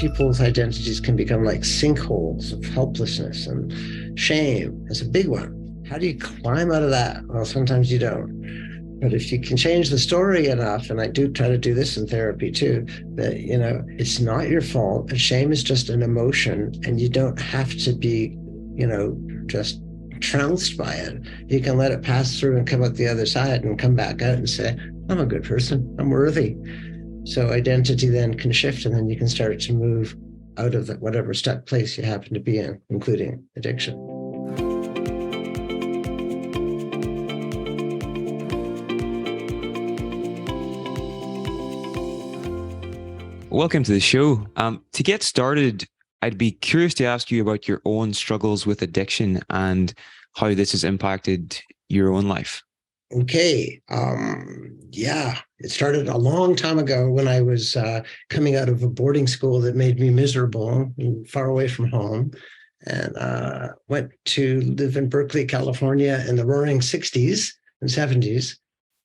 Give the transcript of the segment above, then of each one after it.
people's identities can become like sinkholes of helplessness, and shame is a big one. How do you climb out of that? Well, sometimes you don't. But if you can change the story enough, and I do try to do this in therapy too, that, it's not your fault. And shame is just an emotion, and you don't have to be, just trounced by it. You can let it pass through and come out the other side and come back out and say, I'm a good person. I'm worthy. So identity then can shift, and then you can start to move out of whatever stuck place you happen to be in, including addiction. Welcome to the show. To get started, I'd be curious to ask you about your own struggles with addiction and how this has impacted your own life. Okay. It started a long time ago when I was coming out of a boarding school that made me miserable and far away from home, and went to live in Berkeley, California in the roaring 60s and 70s.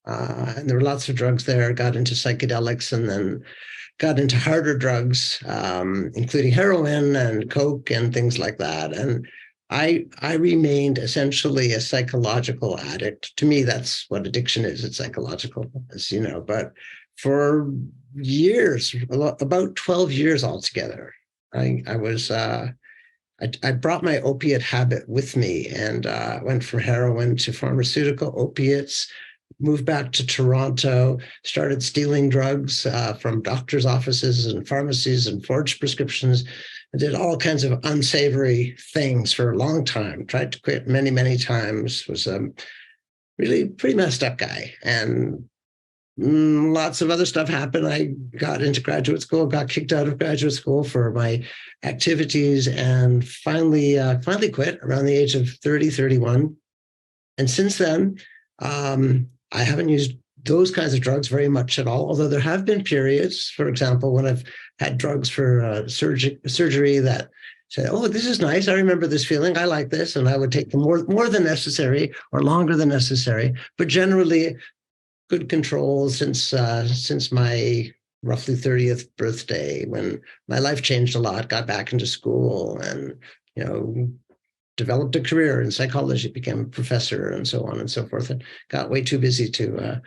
And there were lots of drugs there, got into psychedelics, and then got into harder drugs, including heroin and coke and things like that. And I remained essentially a psychological addict. To me, that's what addiction is. It's psychological, as you know. But for years, about 12 years altogether, I brought my opiate habit with me, and went from heroin to pharmaceutical opiates, moved back to Toronto, started stealing drugs from doctors' offices and pharmacies and forged prescriptions. I did all kinds of unsavory things for a long time, tried to quit many, many times, was a really pretty messed up guy. And lots of other stuff happened. I got into graduate school, got kicked out of graduate school for my activities, and finally quit around the age of 30, 31. And since then, I haven't used those kinds of drugs very much at all, although there have been periods, for example, when I've had drugs for surgery that said, oh, this is nice. I remember this feeling. I like this. And I would take them more than necessary or longer than necessary. But generally, good control since my roughly 30th birthday, when my life changed a lot, got back into school, and, developed a career in psychology, became a professor, and so on and so forth, and got way too busy to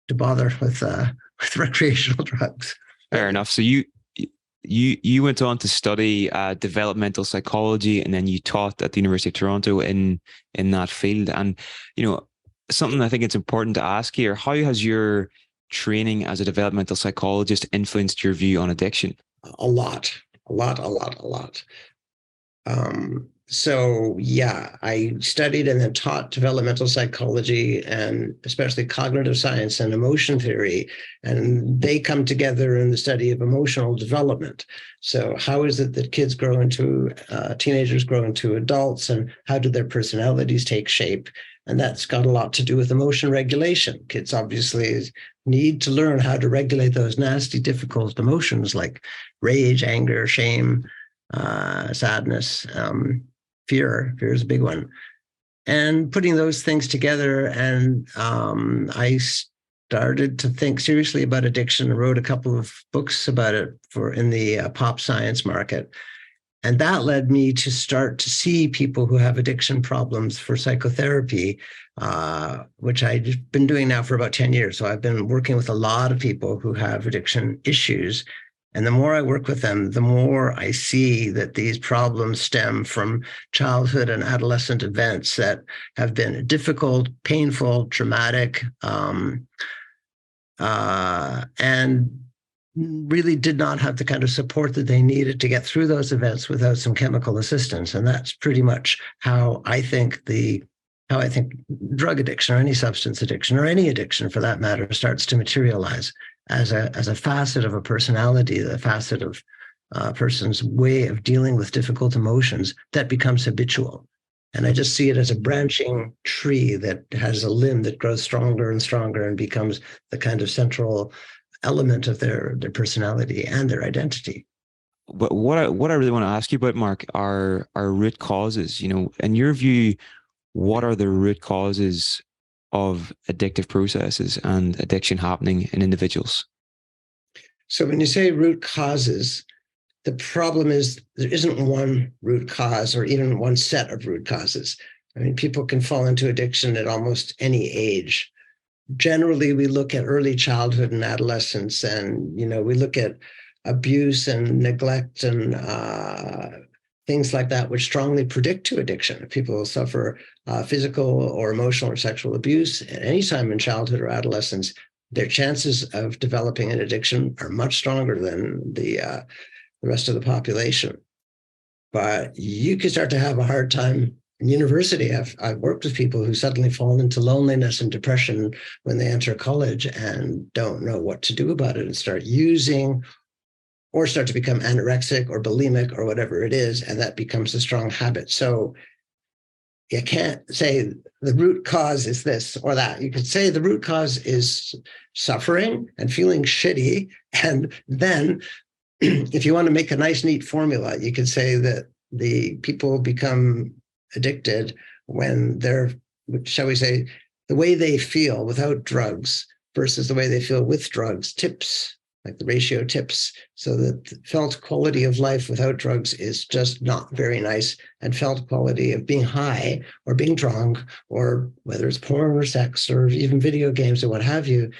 bother with recreational drugs. Fair enough. So you went on to study developmental psychology, and then you taught at the University of Toronto in that field. And something I think it's important to ask here: how has your training as a developmental psychologist influenced your view on addiction? A lot. So I studied and then taught developmental psychology, and especially cognitive science and emotion theory, and they come together in the study of emotional development. So how is it that kids grow into, teenagers grow into adults, and how do their personalities take shape? And that's got a lot to do with emotion regulation. Kids obviously need to learn how to regulate those nasty, difficult emotions like rage, anger, shame, sadness, fear is a big one. And putting those things together, and I started to think seriously about addiction, and wrote a couple of books about it in the pop science market. And that led me to start to see people who have addiction problems for psychotherapy, which I've been doing now for about 10 years. So I've been working with a lot of people who have addiction issues. And the more I work with them, the more I see that these problems stem from childhood and adolescent events that have been difficult, painful, traumatic, and really did not have the kind of support that they needed to get through those events without some chemical assistance. And that's pretty much how I think drug addiction, or any substance addiction, or any addiction for that matter, starts to materialize as a facet of a personality, the facet of a person's way of dealing with difficult emotions that becomes habitual. And I just see it as a branching tree that has a limb that grows stronger and stronger and becomes the kind of central element of their personality and their identity. But what I really want to ask you about, Marc, are root causes. In your view, what are the root causes of addictive processes and addiction happening in individuals? So when you say root causes, the problem is there isn't one root cause or even one set of root causes. I mean, people can fall into addiction at almost any age. Generally, we look at early childhood and adolescence, and we look at abuse and neglect and things like that, which strongly predict to addiction. If people suffer physical or emotional or sexual abuse at any time in childhood or adolescence, their chances of developing an addiction are much stronger than the rest of the population. But you can start to have a hard time in university. I've worked with people who suddenly fall into loneliness and depression when they enter college and don't know what to do about it and start using or start to become anorexic or bulimic or whatever it is, and that becomes a strong habit. So you can't say the root cause is this or that. You could say the root cause is suffering and feeling shitty, and then if you want to make a nice, neat formula, you could say that the people become addicted when they're, shall we say, the way they feel without drugs versus the way they feel with drugs tips, like the ratio tips, so that the felt quality of life without drugs is just not very nice, and felt quality of being high or being drunk, or whether it's porn or sex or even video games or what have you,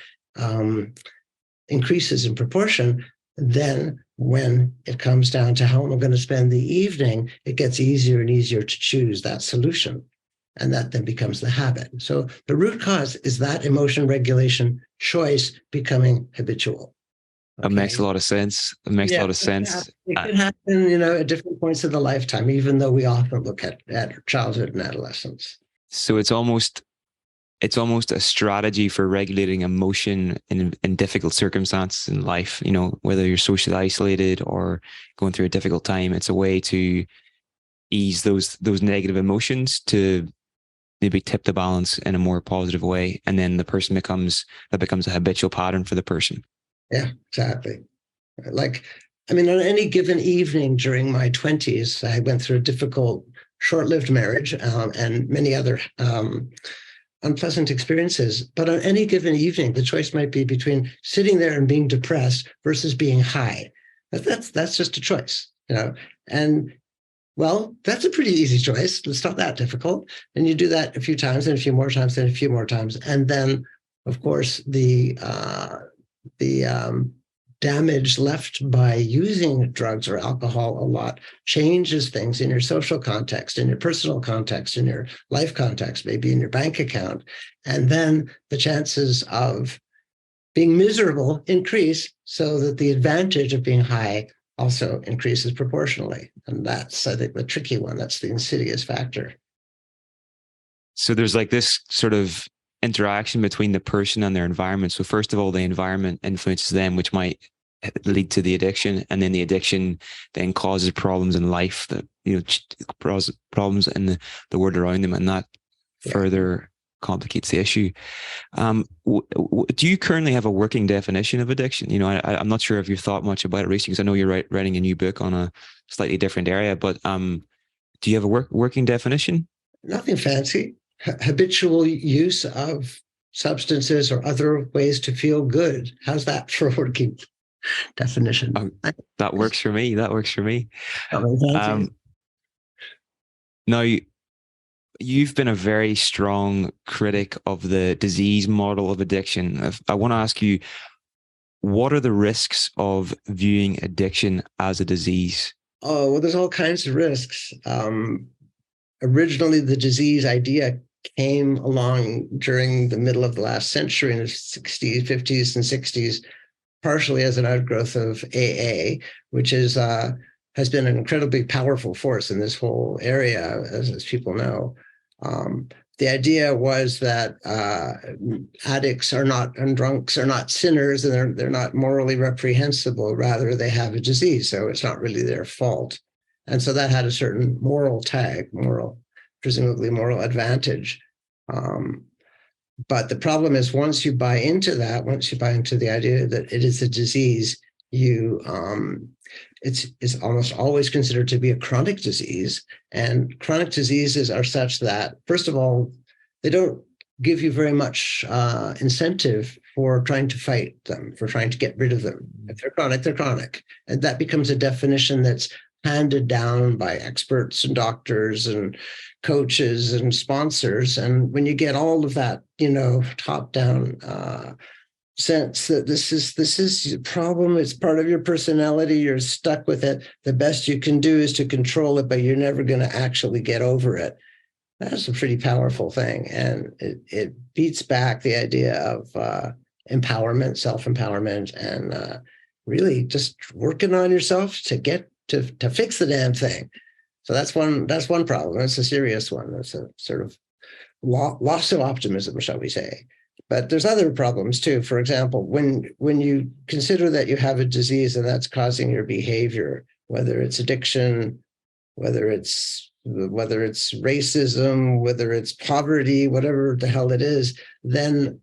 increases in proportion. Then when it comes down to how am I going to spend the evening, it gets easier and easier to choose that solution. And that then becomes the habit. So the root cause is that emotion regulation choice becoming habitual. That makes a lot of sense. It makes a lot of sense. It can happen, at different points of the lifetime, even though we often look at childhood and adolescence. So it's almost a strategy for regulating emotion in difficult circumstances in life, whether you're socially isolated or going through a difficult time. It's a way to ease those negative emotions to maybe tip the balance in a more positive way. And then becomes a habitual pattern for the person. Yeah, exactly. On any given evening during my 20s, I went through a difficult, short-lived marriage and many other unpleasant experiences. But on any given evening, the choice might be between sitting there and being depressed versus being high. That's just a choice, And well, that's a pretty easy choice. It's not that difficult. And you do that a few times and a few more times and a few more times. And then, of course, the damage left by using drugs or alcohol a lot changes things in your social context, in your personal context, in your life context, maybe in your bank account. And then the chances of being miserable increase so that the advantage of being high also increases proportionally. And that's, I think, the tricky one. That's the insidious factor. So there's like this sort of interaction between the person and their environment. So first of all, the environment influences them, which might lead to the addiction, and then the addiction then causes problems in life that problems in the world around them, and that further complicates the issue. Do you currently have a working definition of addiction? I'm not sure if you've thought much about it recently, because I know you're writing a new book on a slightly different area, but do you have a working definition? Nothing fancy. Habitual use of substances or other ways to feel good. How's that for a working definition? That works for me. Now, you've been a very strong critic of the disease model of addiction. I want to ask you, what are the risks of viewing addiction as a disease? Oh, well, there's all kinds of risks. Originally, the disease idea came along during the middle of the last century in the 60s, 50s, and 60s, partially as an outgrowth of AA, which has been an incredibly powerful force in this whole area, as people know. The idea was that addicts are not, and drunks are not sinners, and they're not morally reprehensible. Rather, they have a disease, so it's not really their fault. And so that had a certain moral tag, presumably moral advantage. But the problem is, once you buy into the idea that it is a disease, it's almost always considered to be a chronic disease. And chronic diseases are such that, first of all, they don't give you very much incentive for trying to fight them, for trying to get rid of them. If they're chronic, they're chronic. And that becomes a definition that's handed down by experts and doctors and coaches and sponsors. And when you get all of that, top down sense that this is a problem, it's part of your personality, you're stuck with it, the best you can do is to control it, but you're never going to actually get over it. That's a pretty powerful thing. And it beats back the idea of empowerment, self-empowerment, and really just working on yourself to get to fix the damn thing. So that's one problem. That's a serious one. That's a sort of loss of optimism, shall we say. But there's other problems too. For example, when you consider that you have a disease and that's causing your behavior, whether it's addiction, whether it's racism, whether it's poverty, whatever the hell it is, then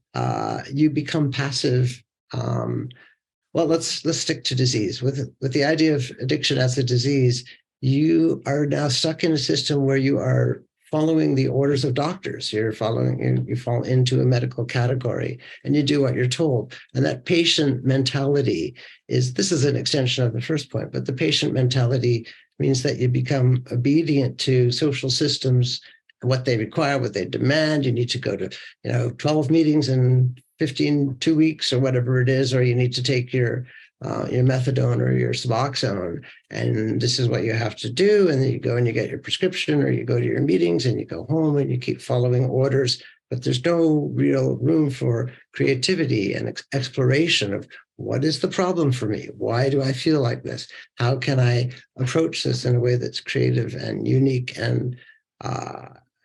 you become passive. Well, let's stick to disease. With the idea of addiction as a disease, you are now stuck in a system where you are following the orders of doctors. You fall into a medical category and you do what you're told. And that patient mentality this is an extension of the first point, but the patient mentality means that you become obedient to social systems, what they require, what they demand. You need to go to 12 meetings in 2 weeks or whatever it is, or you need to take your methadone or your Suboxone, and this is what you have to do. And then you go and you get your prescription, or you go to your meetings and you go home and you keep following orders. But there's no real room for creativity and exploration of what is the problem for me? Why do I feel like this? How can I approach this in a way that's creative and unique and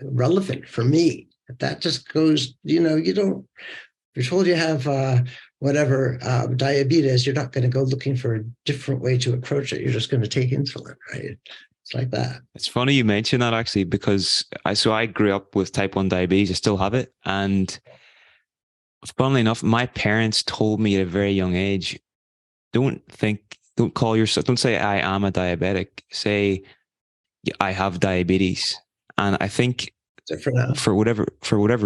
relevant for me? That just goes, you're told you have diabetes, you're not going to go looking for a different way to approach it. You're just going to take insulin, right? It's like that. It's funny you mention that, actually, because I grew up with type 1 diabetes. I still have it. And funnily enough, my parents told me at a very young age, don't say I am a diabetic, say I have diabetes. And I think for whatever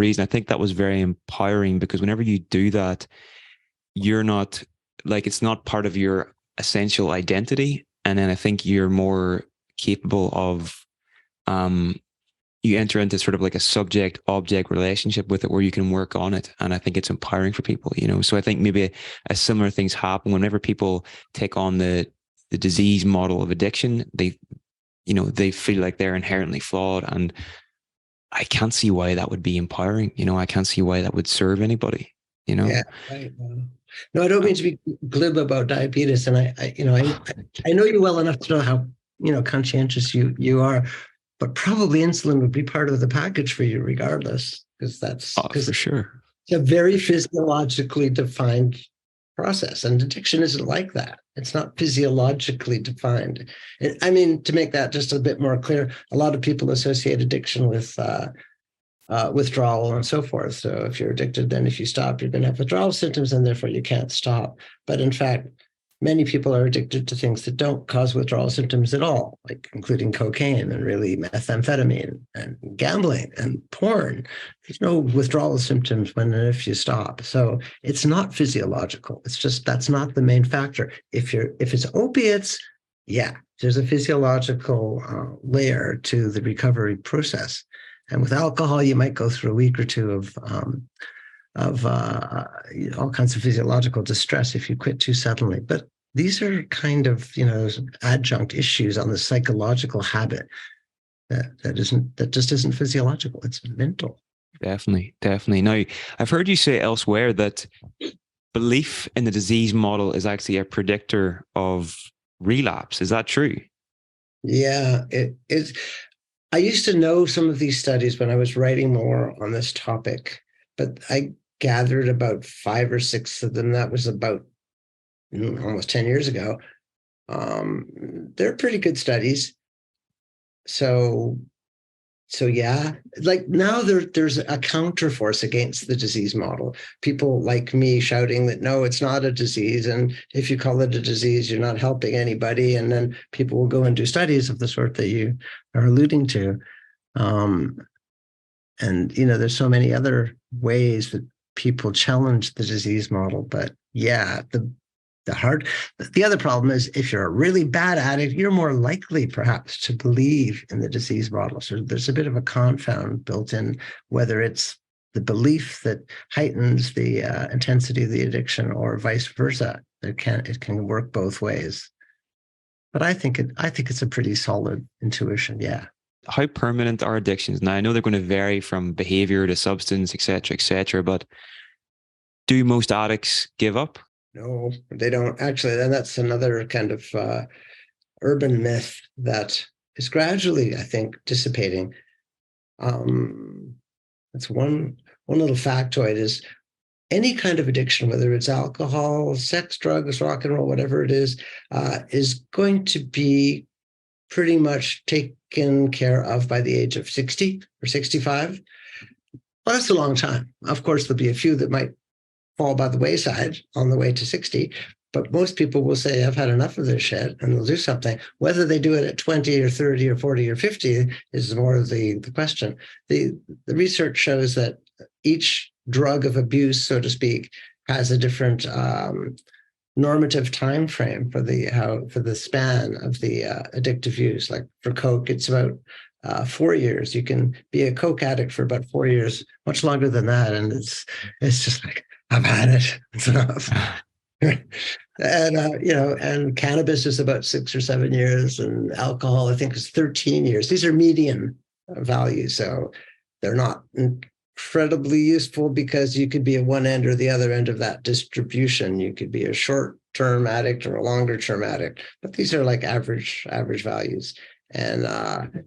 reason, I think that was very empowering, because whenever you do that, you're not it's not part of your essential identity. And then I think you're more capable of, you enter into sort of like a subject object relationship with it where you can work on it. And I think it's empowering for people, so I think maybe a similar things happen whenever people take on the disease model of addiction. They feel like they're inherently flawed, and I can't see why that would be empowering. I can't see why that would serve anybody, Yeah, right. No, I don't mean to be glib about diabetes. And I know you well enough to know how, conscientious you are, but probably insulin would be part of the package for you regardless, because for sure. It's a very physiologically defined process, and addiction isn't like that. It's not physiologically defined. I mean, to make that just a bit more clear, a lot of people associate addiction with withdrawal and so forth. So if you're addicted, then if you stop, you're going to have withdrawal symptoms, and therefore you can't stop. But in fact, many people are addicted to things that don't cause withdrawal symptoms at all, like including cocaine and really methamphetamine and gambling and porn. There's no withdrawal symptoms when and if you stop. So it's not physiological. It's just that's not the main factor. If it's opiates, yeah, there's a physiological layer to the recovery process. And with alcohol, you might go through a week or two of all kinds of physiological distress if you quit too suddenly. But these are kind of, adjunct issues on the psychological habit that just isn't physiological. It's mental. Definitely. Now, I've heard you say elsewhere that belief in the disease model is actually a predictor of relapse. Is that true? Yeah, it is. I used to know some of these studies when I was writing more on this topic, but I gathered about 5 or 6 of them. That was about almost 10 years ago. They're pretty good studies. So yeah, like now there's a counterforce against the disease model. People like me shouting that, no, it's not a disease. And if you call it a disease, you're not helping anybody. And then people will go and do studies of the sort that you are alluding to. And, there's so many other ways that people challenge the disease model. But yeah, the other problem is if you're a really bad addict, you're more likely perhaps to believe in the disease model. So there's a bit of a confound built in, whether it's the belief that heightens the intensity of the addiction or vice versa. It can work both ways. But I think it's a pretty solid intuition. Yeah. How permanent are addictions? Now, I know they're going to vary from behavior to substance, et cetera, but do most addicts give up? No, they don't actually. And that's another kind of urban myth that is gradually, I think, dissipating. That's one little factoid is any kind of addiction, whether it's alcohol, sex, drugs, rock and roll, whatever it is going to be pretty much taken care of by the age of 60 or 65. Well, that's a long time. Of course, there'll be a few that might fall by the wayside on the way to 60, but most people will say, I've had enough of this shit, and they'll do something. Whether they do it at 20 or 30 or 40 or 50 is more of the question. The research shows that each drug of abuse, so to speak, has a different normative time frame for the span of the addictive use. Like for Coke, it's about 4 years. You can be a Coke addict for about 4 years, much longer than that, and it's just like, I've had it. It's enough. And and cannabis is about 6 or 7 years, and alcohol, I think, is 13 years. These are median values, so they're not incredibly useful because you could be at one end or the other end of that distribution. You could be a short-term addict or a longer-term addict, but these are like average values. And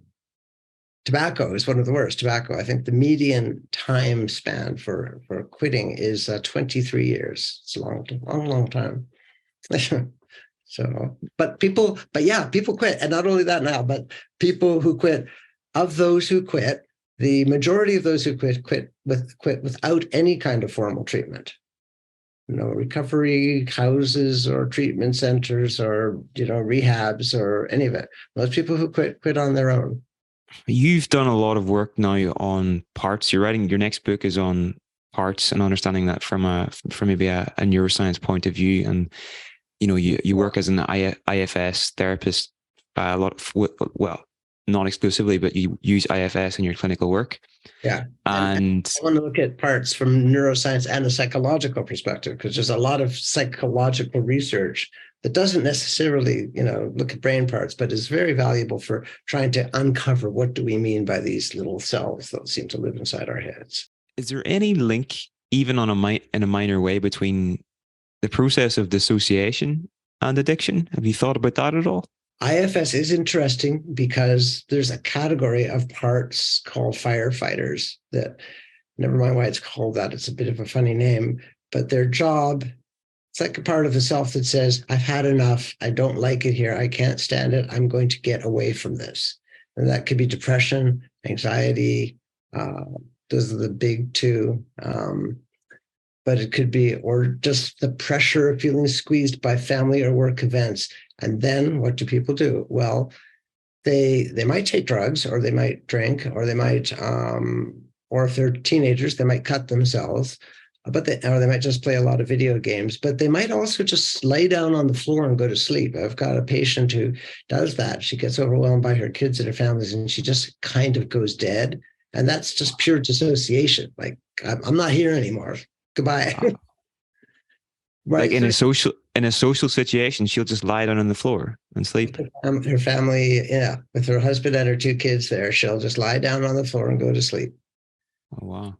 tobacco is one of the worst. Tobacco, I think the median time span for quitting is 23 years. It's a long time. So, but people quit. And not only that now, but people who quit, of those who quit, the majority of those who quit without any kind of formal treatment. No recovery houses or treatment centers or, rehabs or any of it. Most people who quit on their own. You've done a lot of work now on parts. You're writing, your next book is on parts and understanding that from maybe a neuroscience point of view. And, you work as an IFS therapist a lot not exclusively, but you use IFS in your clinical work. Yeah. And I want to look at parts from neuroscience and a psychological perspective, because there's a lot of psychological research that doesn't necessarily, look at brain parts, but is very valuable for trying to uncover what do we mean by these little cells that seem to live inside our heads. Is there any link, even in a minor way, between the process of dissociation and addiction? Have you thought about that at all? IFS is interesting because there's a category of parts called firefighters that, never mind why it's called that, it's a bit of a funny name, but their job, it's like a part of the self that says, I've had enough, I don't like it here, I can't stand it, I'm going to get away from this. And that could be depression, anxiety, those are the big two. But it could be, or just the pressure of feeling squeezed by family or work events. And then what do people do? Well, they might take drugs, or they might drink, or they might, or if they're teenagers, they might cut themselves, or they might just play a lot of video games. But they might also just lay down on the floor and go to sleep. I've got a patient who does that. She gets overwhelmed by her kids and her families, and she just kind of goes dead. And that's just pure dissociation. Like, I'm not here anymore. Goodbye. Right. Like in a social situation, she'll just lie down on the floor and sleep. Her family, with her husband and her 2 kids there, she'll just lie down on the floor and go to sleep. Oh, wow.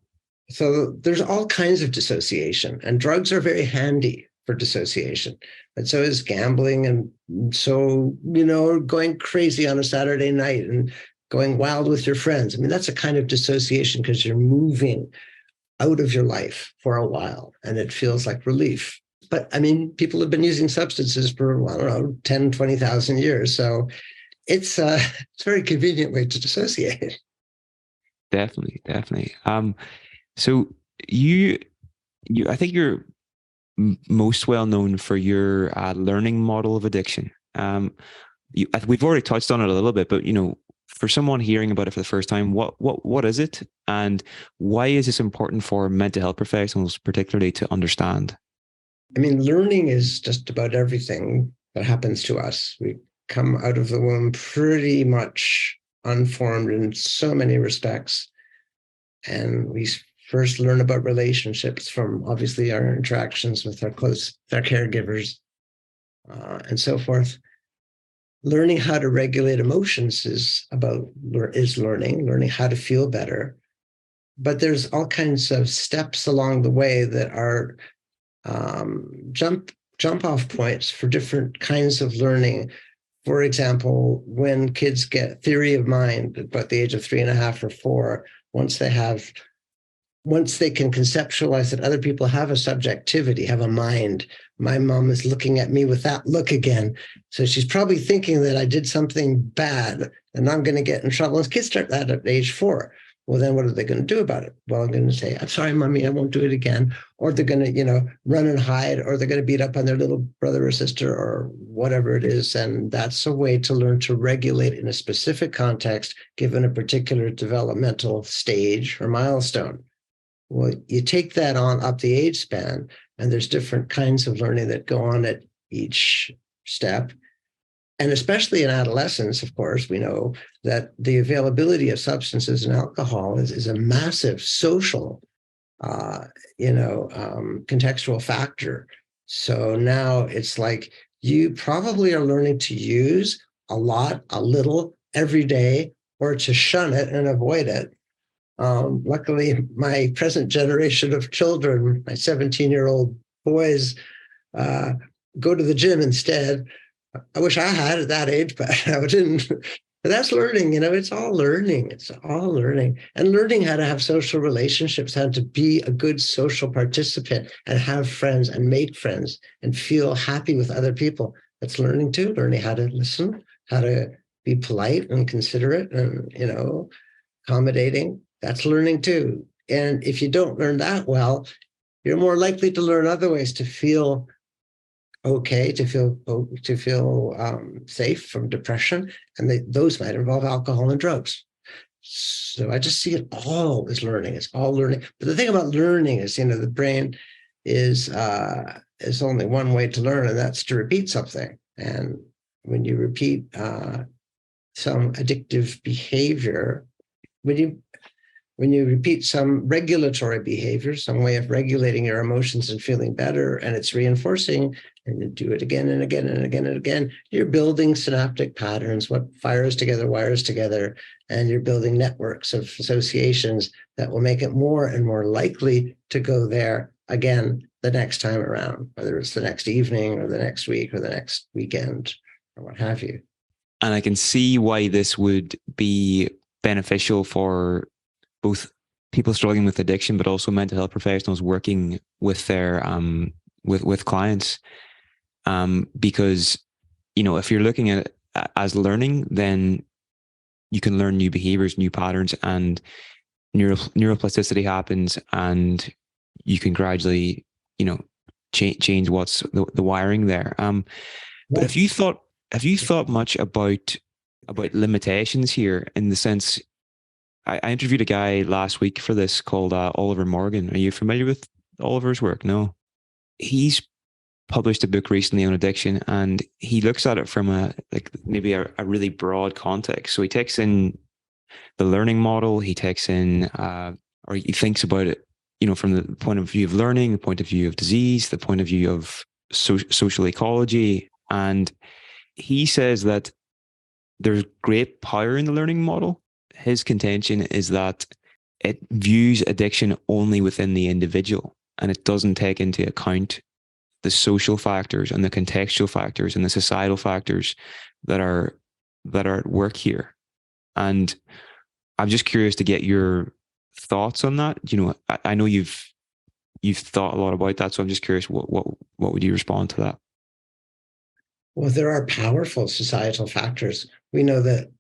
So there's all kinds of dissociation, and drugs are very handy for dissociation. But so is gambling, and so, going crazy on a Saturday night and going wild with your friends. I mean, that's a kind of dissociation because you're moving out of your life for a while, and it feels like relief. But I mean, people have been using substances for, 10, 20,000 years. So it's a very convenient way to dissociate. Definitely. So I think you're most well known for your learning model of addiction. We've already touched on it a little bit, but for someone hearing about it for the first time, what is it, and why is this important for mental health professionals, particularly, to understand? I mean, learning is just about everything that happens to us. We come out of the womb pretty much unformed in so many respects. And we first learn about relationships from obviously our interactions with our caregivers, and so forth. Learning how to regulate emotions is learning how to feel better. But there's all kinds of steps along the way that are jump off points for different kinds of learning. For example, when kids get theory of mind about the age of 3.5 or 4, once they can conceptualize that other people have a subjectivity, have a mind. My mom is looking at me with that look again. So she's probably thinking that I did something bad and I'm going to get in trouble. And kids start that at age 4. Well, then what are they going to do about it? Well, I'm going to say, I'm sorry, mommy, I won't do it again. Or they're going to, run and hide, or they're going to beat up on their little brother or sister or whatever it is. And that's a way to learn to regulate in a specific context, given a particular developmental stage or milestone. Well, you take that on up the age span, and there's different kinds of learning that go on at each step. And especially in adolescence, of course, we know that the availability of substances and alcohol is a massive social, contextual factor. So now it's like you probably are learning to use a lot, a little, every day, or to shun it and avoid it. Luckily, my present generation of children, my 17-year-old boys, go to the gym instead. I wish I had at that age, but I didn't. But that's learning, it's all learning. It's all learning. And learning how to have social relationships, how to be a good social participant and have friends and make friends and feel happy with other people. That's learning too, learning how to listen, how to be polite and considerate and, accommodating. That's learning too. And if you don't learn that well, you're more likely to learn other ways to feel okay, to feel safe from depression, and those might involve alcohol and drugs. So I just see it all as learning. It's all learning. But the thing about learning is, the brain is only one way to learn, and that's to repeat something. And when you repeat some addictive behavior, when you repeat some regulatory behavior, some way of regulating your emotions and feeling better, and it's reinforcing, and you do it again and again and again and again, you're building synaptic patterns. What fires together wires together, and you're building networks of associations that will make it more and more likely to go there again the next time around, whether it's the next evening or the next week or the next weekend or what have you. And I can see why this would be beneficial for both people struggling with addiction, but also mental health professionals working with their with clients. Because if you're looking at it as learning, then you can learn new behaviors, new patterns, and neuroplasticity happens, and you can gradually change what's the wiring there. But have you thought much about limitations here, in the sense? I interviewed a guy last week for this called Oliver Morgan. Are you familiar with Oliver's work? No. He's published a book recently on addiction, and he looks at it from maybe a really broad context. So he takes in the learning model, he takes in, or he thinks about it, from the point of view of learning, the point of view of disease, the point of view of social ecology. And he says that there's great power in the learning model. His contention is that it views addiction only within the individual, and it doesn't take into account the social factors and the contextual factors and the societal factors that are at work here. And I'm just curious to get your thoughts on that. I know you've thought a lot about that, so I'm just curious, what would you respond to that? Well, there are powerful societal factors. We know that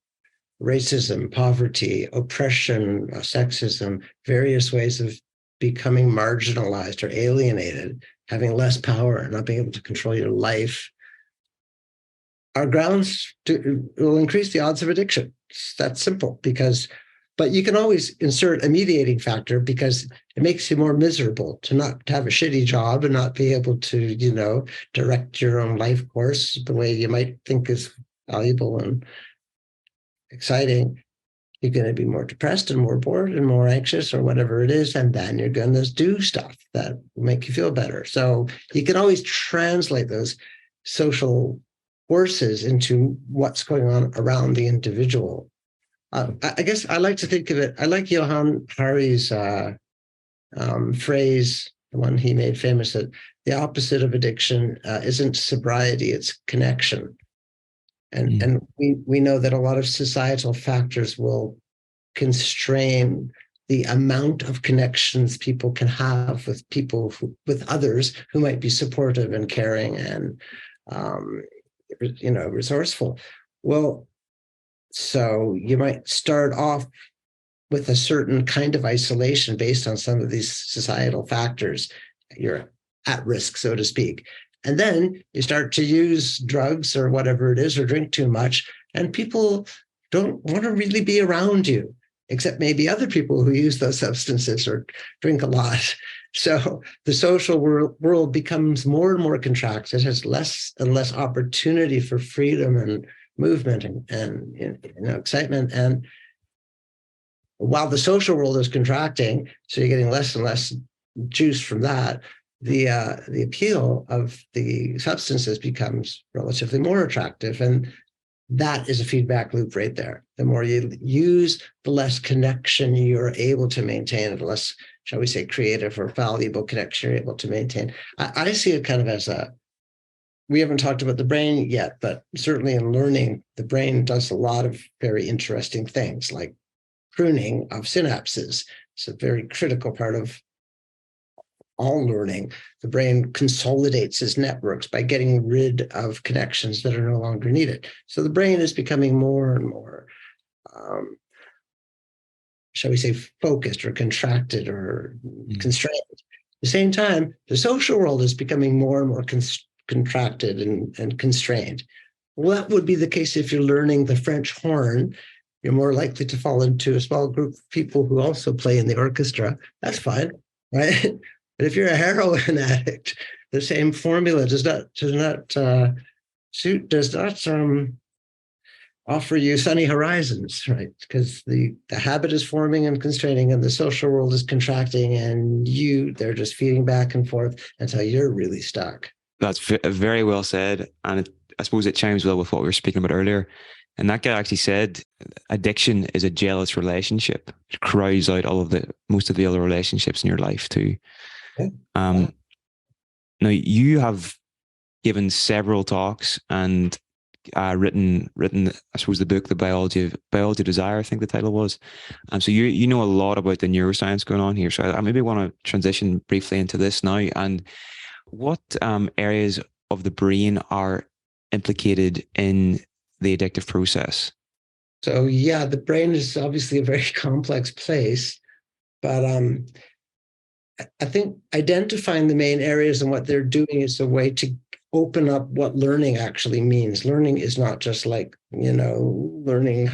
racism, poverty, oppression, sexism, various ways of becoming marginalized or alienated, having less power, not being able to control your life, are grounds to, will increase the odds of addiction. It's that simple. But you can always insert a mediating factor, because it makes you more miserable to not have a shitty job and not be able to, direct your own life course the way you might think is valuable and exciting. You're going to be more depressed and more bored and more anxious or whatever it is. And then you're going to do stuff that will make you feel better. So you can always translate those social forces into what's going on around the individual. I guess I like to think of it, I like Johann Hari's phrase, the one he made famous, that the opposite of addiction isn't sobriety, it's connection. And we know that a lot of societal factors will constrain the amount of connections people can have with with others who might be supportive and caring and resourceful. Well, so you might start off with a certain kind of isolation based on some of these societal factors. You're at risk, so to speak. And then you start to use drugs or whatever it is, or drink too much, and people don't want to really be around you, except maybe other people who use those substances or drink a lot. So the social world becomes more and more contracted, has less and less opportunity for freedom and movement and excitement. And while the social world is contracting, so you're getting less and less juice from that, the appeal of the substances becomes relatively more attractive. And that is a feedback loop right there. The more you use, the less connection you're able to maintain, the less, shall we say, creative or valuable connection you're able to maintain. I see it kind of as we haven't talked about the brain yet, but certainly in learning, the brain does a lot of very interesting things, like pruning of synapses. It's a very critical part of all learning. The brain consolidates its networks by getting rid of connections that are no longer needed. So the brain is becoming more and more, shall we say, focused or contracted or constrained. At the same time, the social world is becoming more and more contracted and constrained. Well, that would be the case if you're learning the French horn. You're more likely to fall into a small group of people who also play in the orchestra. That's fine, right? But if you're a heroin addict, the same formula does not offer you sunny horizons, right? Because the habit is forming and constraining, and the social world is contracting, and they're just feeding back and forth until you're really stuck. That's very well said, and I suppose it chimes well with what we were speaking about earlier. And that guy actually said, addiction is a jealous relationship. It crowds out most of the other relationships in your life too. Yeah. Now you have given several talks and written, I suppose, the book, The Biology of Desire, I think the title was. So you know a lot about the neuroscience going on here. So I maybe want to transition briefly into this now. And what areas of the brain are implicated in the addictive process? So yeah, the brain is obviously a very complex place, but I think identifying the main areas and what they're doing is a way to open up what learning actually means. Learning is not just like, learning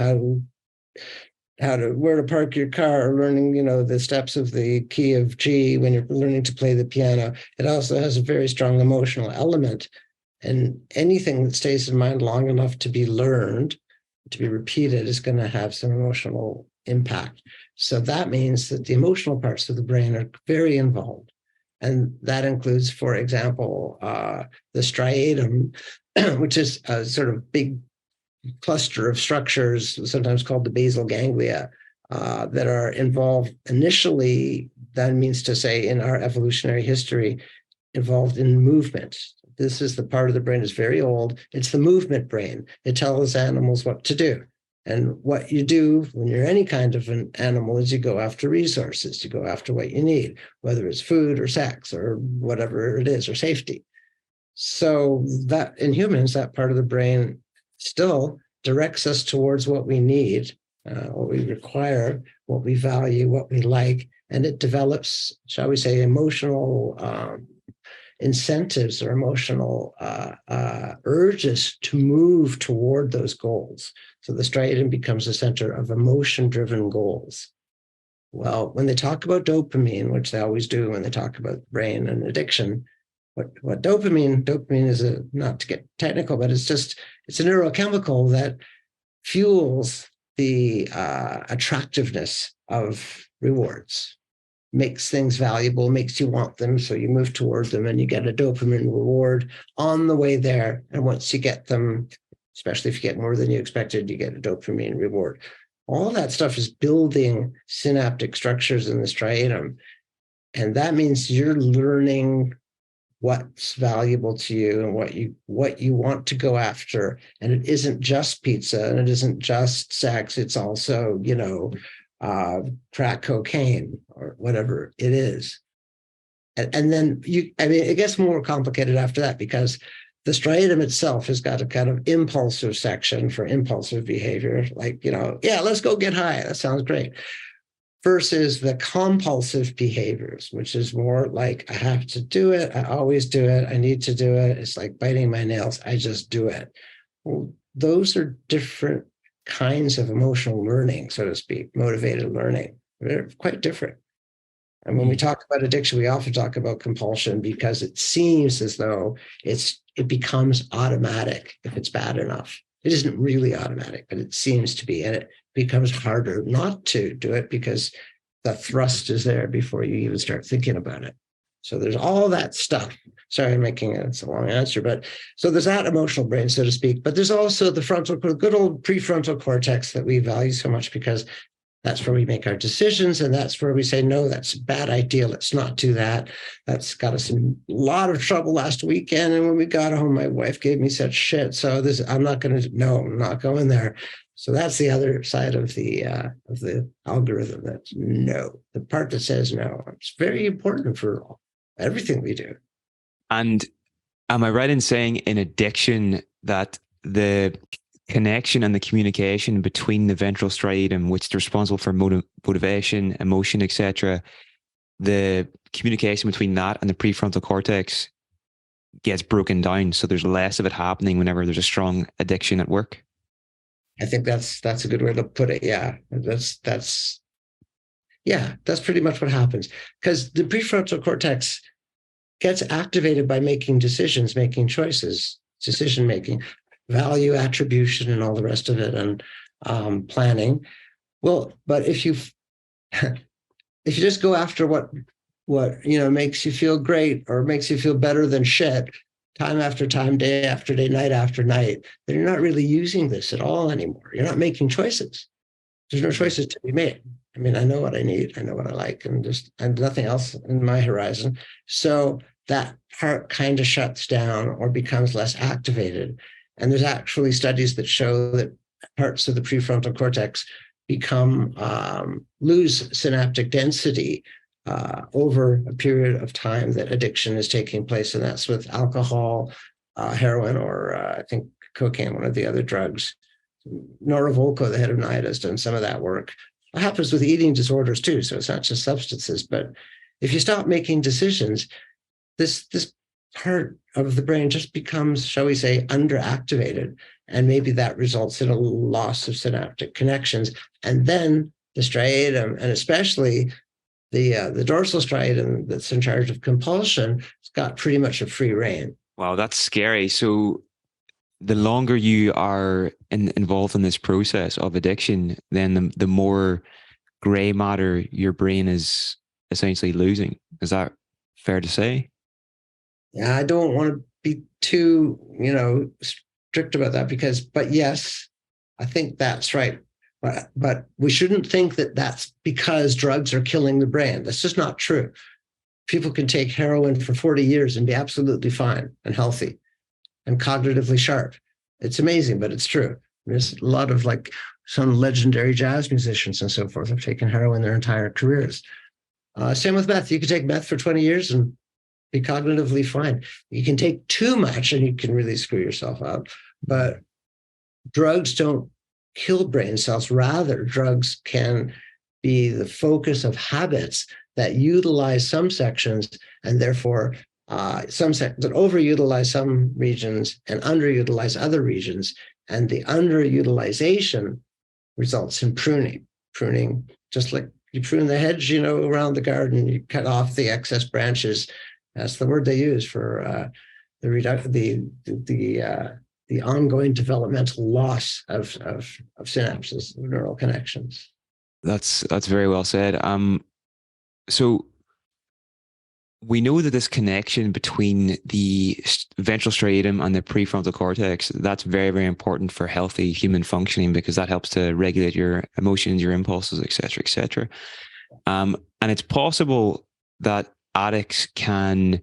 where to park your car, or learning, the steps of the key of G when you're learning to play the piano. It also has a very strong emotional element. And anything that stays in mind long enough to be learned, to be repeated, is going to have some emotional impact. So that means that the emotional parts of the brain are very involved. And that includes, for example, the striatum, which is a sort of big cluster of structures, sometimes called the basal ganglia, that are involved initially, that means to say in our evolutionary history, involved in movement. This is the part of the brain that's very old. It's the movement brain. It tells animals what to do. And what you do when you're any kind of an animal is you go after resources. You go after what you need, whether it's food or sex or whatever it is, or safety. So that in humans, that part of the brain still directs us towards what we need, what we require, what we value, what we like. And it develops, shall we say, emotional incentives or emotional urges to move toward those goals. So the striatum becomes a center of emotion-driven goals. Well, when they talk about dopamine, which they always do when they talk about brain and addiction, what dopamine is not to get technical, but it's a neurochemical that fuels the attractiveness of rewards, makes things valuable, makes you want them, so you move toward them and you get a dopamine reward on the way there. And once you get them, especially if you get more than you expected, you get a dopamine reward. All that stuff is building synaptic structures in the striatum. And that means you're learning what's valuable to you and what you want to go after. And it isn't just pizza and it isn't just sex. It's also, crack cocaine or whatever it is. And then it gets more complicated after that, because the striatum itself has got a kind of impulsive section for impulsive behavior, like, yeah, let's go get high. That sounds great. Versus the compulsive behaviors, which is more like, I have to do it. I always do it. I need to do it. It's like biting my nails. I just do it. Well, those are different kinds of emotional learning, so to speak, motivated learning. They're quite different. And when we talk about addiction, we often talk about compulsion because it seems as though it becomes automatic if it's bad enough. It isn't really automatic, but it seems to be. And it becomes harder not to do it because the thrust is there before you even start thinking about it. So there's all that stuff. Sorry, it's a long answer, but so there's that emotional brain, so to speak. But there's also the good old prefrontal cortex that we value so much, because that's where we make our decisions, and that's where we say, no, that's a bad idea. Let's not do that. That's got us in a lot of trouble last weekend. And when we got home, my wife gave me such shit. So I'm not going there. So that's the other side of the algorithm. That's no, the part that says no. It's very important for everything we do. And am I right in saying in addiction that the connection and the communication between the ventral striatum, which is responsible for motivation, emotion, etc., the communication between that and the prefrontal cortex gets broken down, so there's less of it happening whenever there's a strong addiction at work? I think that's a good way to put it. Yeah, that's pretty much what happens, because the prefrontal cortex gets activated by making decisions, making choices, decision making, value attribution, and all the rest of it, and planning. Well, but if you just go after what makes you feel great or makes you feel better than shit, time after time, day after day, night after night, then you're not really using this at all anymore. You're not making choices. There's no choices to be made. I mean, I know what I need, I know what I like, and nothing else in my horizon. So that part kind of shuts down or becomes less activated. And there's actually studies that show that parts of the prefrontal cortex lose synaptic density over a period of time that addiction is taking place. And that's with alcohol, heroin, or I think cocaine, one of the other drugs. Nora Volkow, the head of NIDA, has done some of that work. It happens with eating disorders too, so it's not just substances. But if you stop making decisions, this part of the brain just becomes, shall we say, underactivated, and maybe that results in a loss of synaptic connections. And then the striatum, and especially the dorsal striatum that's in charge of compulsion, has got pretty much a free rein. Wow, that's scary. So the longer you are involved in this process of addiction, then the more gray matter your brain is essentially losing. Is that fair to say? Yeah, I don't want to be too, strict about that, but yes, I think that's right. But we shouldn't think that that's because drugs are killing the brain. That's just not true. People can take heroin for 40 years and be absolutely fine and healthy and cognitively sharp. It's amazing, but it's true. There's a lot of some legendary jazz musicians and so forth have taken heroin their entire careers. Same with meth. You can take meth for 20 years and be cognitively fine. You can take too much and you can really screw yourself up. But drugs don't kill brain cells. Rather, drugs can be the focus of habits that utilize some sections and therefore some sectors that overutilize some regions and underutilize other regions. And the underutilization results in pruning. Pruning, just like you prune the hedge, around the garden, you cut off the excess branches. That's the word they use for the ongoing developmental loss of synapses, of neural connections. That's very well said. So we know that this connection between the ventral striatum and the prefrontal cortex, that's very, very important for healthy human functioning, because that helps to regulate your emotions, your impulses, et cetera, et cetera. And it's possible that addicts can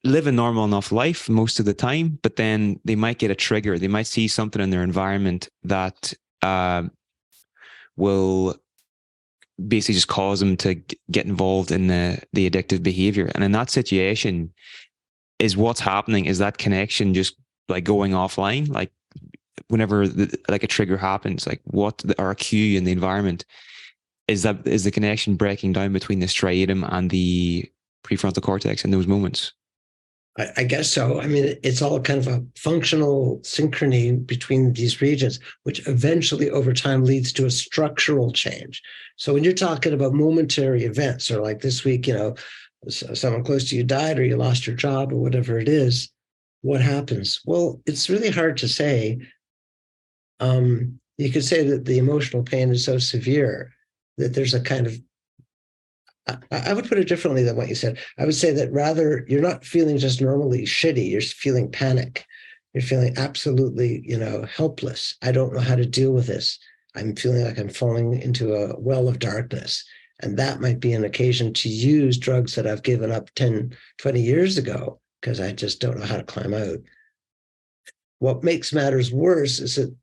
live a normal enough life most of the time, but then they might get a trigger. They might see something in their environment that will basically just cause them to get involved in the addictive behavior. And in that situation, is what's happening is that connection just like going offline, like whenever like a trigger happens, like or a cue in the environment, is the connection breaking down between the striatum and the prefrontal cortex in those moments? I guess so. I mean, it's all kind of a functional synchrony between these regions, which eventually over time leads to a structural change. So when you're talking about momentary events, or like this week, someone close to you died, or you lost your job, or whatever it is, what happens? Well, it's really hard to say. You could say that the emotional pain is so severe that there's a kind of, I would put it differently than what you said. I would say that rather you're not feeling just normally shitty. You're feeling panic. You're feeling absolutely, helpless. I don't know how to deal with this. I'm feeling like I'm falling into a well of darkness. And that might be an occasion to use drugs that I've given up 10, 20 years ago, because I just don't know how to climb out. What makes matters worse is that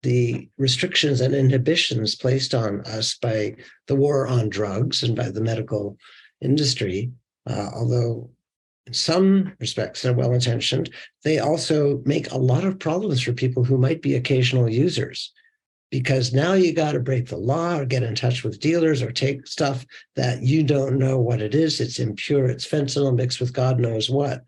the restrictions and inhibitions placed on us by the war on drugs and by the medical industry, although in some respects they're well-intentioned, they also make a lot of problems for people who might be occasional users. Because now you got to break the law or get in touch with dealers or take stuff that you don't know what it is. It's impure, it's fentanyl mixed with God knows what.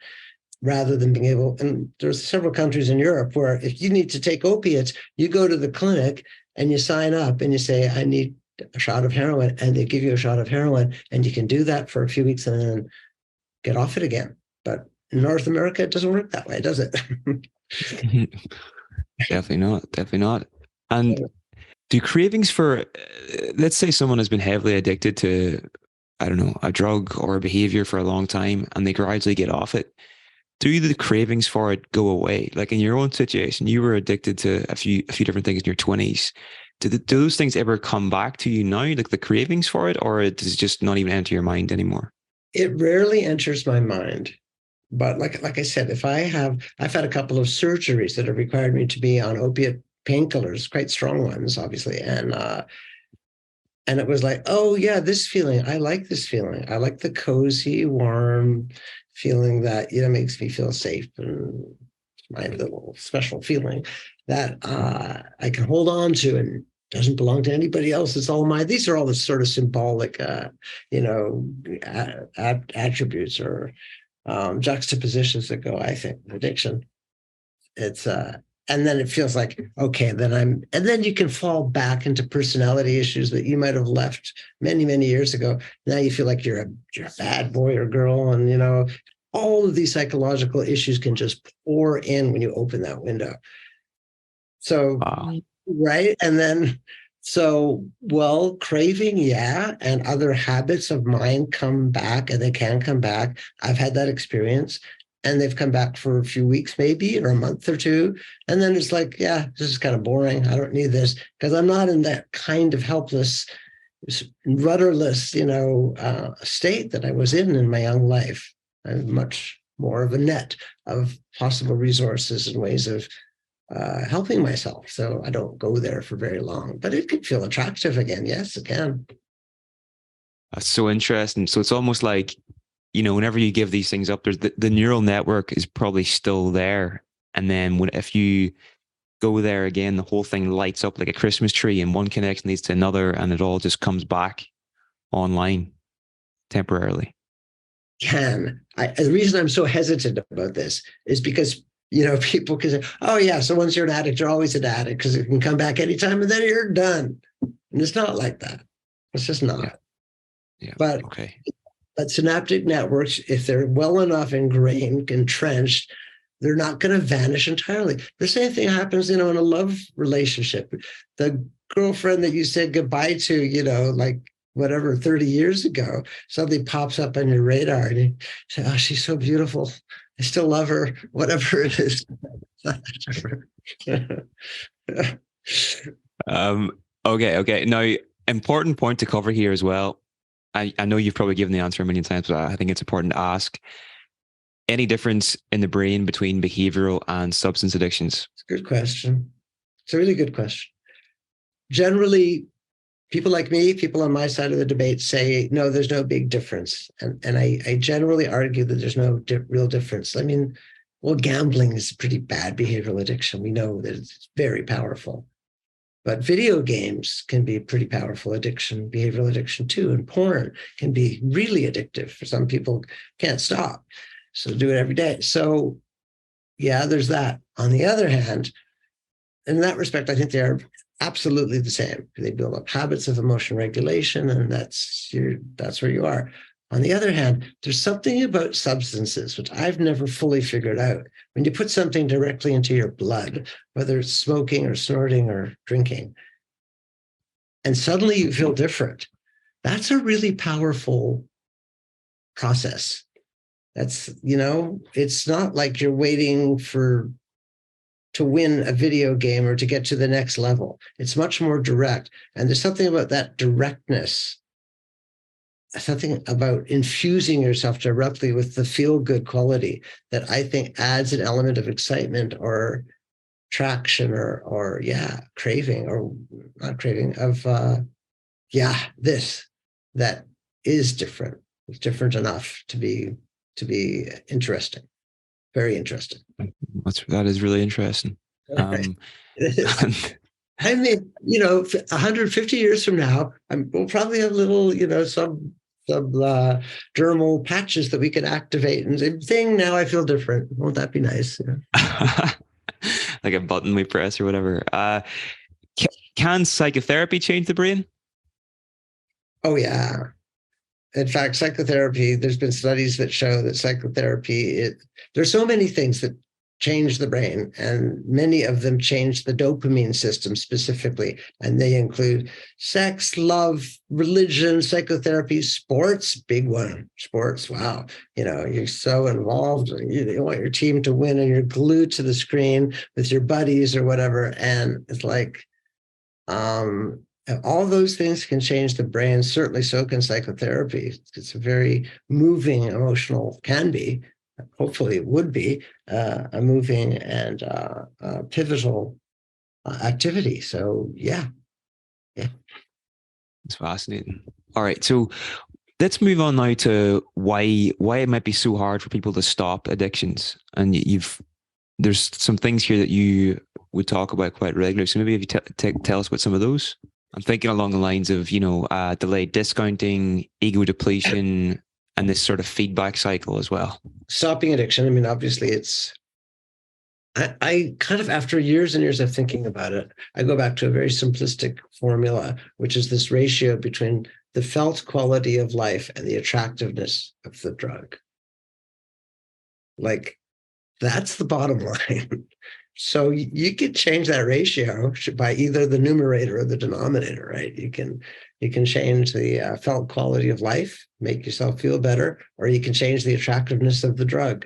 Rather than being able, and there's several countries in Europe where if you need to take opiates, you go to the clinic and you sign up and you say, I need a shot of heroin, and they give you a shot of heroin, and you can do that for a few weeks and then get off it again. But in North America, it doesn't work that way, does it? Definitely not. Definitely not. And do cravings for, let's say someone has been heavily addicted to, I don't know, a drug or a behavior for a long time, and they gradually get off it, do the cravings for it go away? Like in your own situation, you were addicted to a few different things in your 20s. Do those things ever come back to you now, like the cravings for it, or does it just not even enter your mind anymore? It rarely enters my mind. But like I said, I've had a couple of surgeries that have required me to be on opiate painkillers, quite strong ones, obviously. And it was like, oh yeah, this feeling, I like this feeling. I like the cozy, warm feeling that, makes me feel safe, and my little special feeling that I can hold on to and doesn't belong to anybody else. It's all mine. These are all the sort of symbolic, attributes or juxtapositions that go, I think, in addiction. It's and then it feels like, okay, and then you can fall back into personality issues that you might have left many, many years ago. Now you feel like you're a bad boy or girl. And, all of these psychological issues can just pour in when you open that window. So, right. And then, craving, yeah. And other habits of mine come back, and they can come back. I've had that experience. And they've come back for a few weeks, maybe, or a month or two. And then it's like, yeah, this is kind of boring. I don't need this, because I'm not in that kind of helpless, rudderless, state that I was in my young life. I'm much more of a net of possible resources and ways of helping myself. So I don't go there for very long, but it can feel attractive again. Yes, it can. That's so interesting. So it's almost like, whenever you give these things up, there's the neural network is probably still there. And then if you go there again, the whole thing lights up like a Christmas tree, and one connection leads to another, and it all just comes back online temporarily. The reason I'm so hesitant about this is because, people can say, oh yeah, so once you're an addict, you're always an addict because it can come back anytime and then you're done. And it's not like that. It's just not. Yeah. Yeah. But Okay. But synaptic networks, if they're well enough ingrained, entrenched, they're not going to vanish entirely. The same thing happens, in a love relationship. The girlfriend that you said goodbye to, like whatever, 30 years ago, suddenly pops up on your radar and you say, oh, she's so beautiful. I still love her, whatever it is. Okay. Now, important point to cover here as well. I know you've probably given the answer a million times, but I think it's important to ask: any difference in the brain between behavioral and substance addictions? It's a good question. It's a really good question. Generally, people like me, people on my side of the debate say, no, there's no big difference. And I generally argue that there's no real difference. I mean, well, gambling is a pretty bad behavioral addiction. We know that it's very powerful. But video games can be pretty powerful addiction, behavioral addiction too. And porn can be really addictive. For some people, can't stop. So do it every day. So yeah, there's that. On the other hand, in that respect, I think they are absolutely the same. They build up habits of emotion regulation, and that's where you are. On the other hand, there's something about substances, which I've never fully figured out. When you put something directly into your blood, whether it's smoking or snorting or drinking, and suddenly you feel different, that's a really powerful process. That's, it's not like you're waiting to win a video game or to get to the next level. It's much more direct. And there's something about that directness, something about infusing yourself directly with the feel-good quality that I think adds an element of excitement or traction or craving or not craving of, this that is different. It's different enough to be interesting. Very interesting. That is really interesting. I mean, 150 years from now, we'll probably have little, some dermal patches that we can activate and say, "Thing, now I feel different." Won't that be nice? Like a button we press or whatever. Can psychotherapy change the brain? Oh yeah. In fact, psychotherapy, there's been studies that show that psychotherapy, there's so many things that change the brain, and many of them change the dopamine system specifically. And they include sex, love, religion, psychotherapy, sports, big one. Sports, wow. You're so involved. You want your team to win and you're glued to the screen with your buddies or whatever. And it's like, all those things can change the brain. Certainly so can psychotherapy. It's a very moving, emotional, can be, hopefully it would be, a moving and pivotal activity. So yeah. It's fascinating. All right, so let's move on now to why it might be so hard for people to stop addictions. And there's some things here that you would talk about quite regularly. So maybe if you tell us about some of those. I'm thinking along the lines of, delayed discounting, ego depletion, and this sort of feedback cycle as well. Stopping addiction. I mean, obviously I kind of, after years and years of thinking about it, I go back to a very simplistic formula, which is this ratio between the felt quality of life and the attractiveness of the drug. Like, that's the bottom line. So you could change that ratio by either the numerator or the denominator, right? You can change the felt quality of life, make yourself feel better, or you can change the attractiveness of the drug.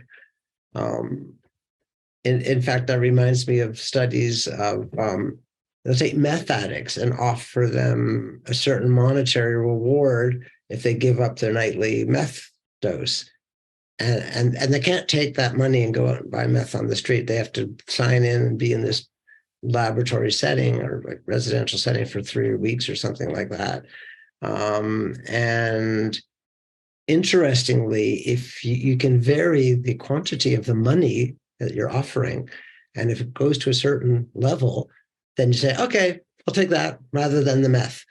In fact, that reminds me of studies of, let's take meth addicts and offer them a certain monetary reward if they give up their nightly meth dose. And they can't take that money and go out and buy meth on the street. They have to sign in and be in this laboratory setting or like residential setting for 3 weeks or something like that. And interestingly, if you can vary the quantity of the money that you're offering, and if it goes to a certain level, then you say, okay, I'll take that rather than the meth.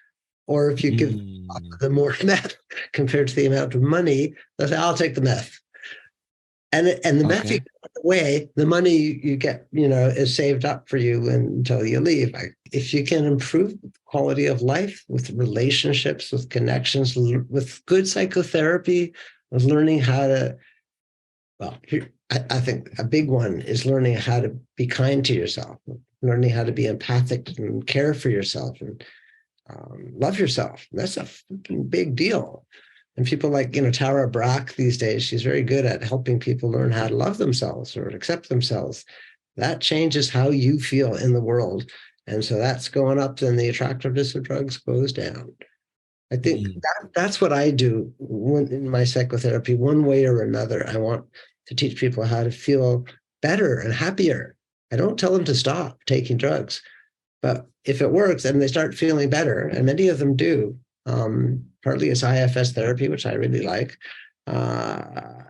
Or if you give Mm. them more meth compared to the amount of money, they'll say, I'll take the meth. And the meth you Okay. get away, the money you get, is saved up for you until you leave. If you can improve the quality of life with relationships, with connections, with good psychotherapy, with learning how to, well, I think a big one is learning how to be kind to yourself, learning how to be empathic and care for yourself and love yourself. That's a fucking big deal. And people like, Tara Brach these days, she's very good at helping people learn how to love themselves or accept themselves. That changes how you feel in the world. And so that's going up, then the attractiveness of drugs goes down. I think Mm. that's what I do in my psychotherapy, one way or another. I want to teach people how to feel better and happier. I don't tell them to stop taking drugs, but if it works and they start feeling better, and many of them do, partly it's IFS therapy, which I really like,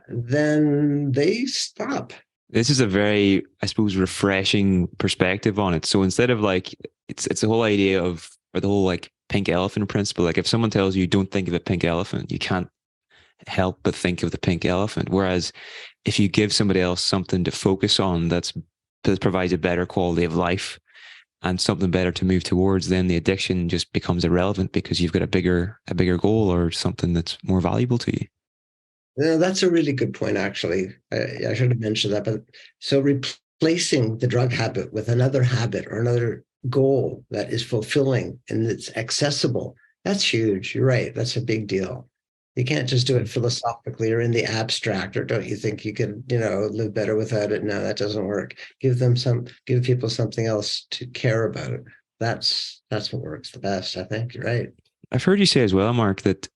then they stop. This is a very, I suppose, refreshing perspective on it. So instead of like, it's the whole idea of, or the whole like pink elephant principle. Like if someone tells you don't think of a pink elephant, you can't help but think of the pink elephant. Whereas if you give somebody else something to focus on that provides a better quality of life and something better to move towards, then the addiction just becomes irrelevant because you've got a bigger goal or something that's more valuable to you. That's a really good point, actually. I should have mentioned that. But so replacing the drug habit with another habit or another goal that is fulfilling and it's accessible, that's huge. You're right. That's a big deal. You can't just do it philosophically or in the abstract, or don't you think you can, live better without it? No, that doesn't work. Give people something else to care about. That's what works the best, I think. You're right. I've heard you say as well, Mark, that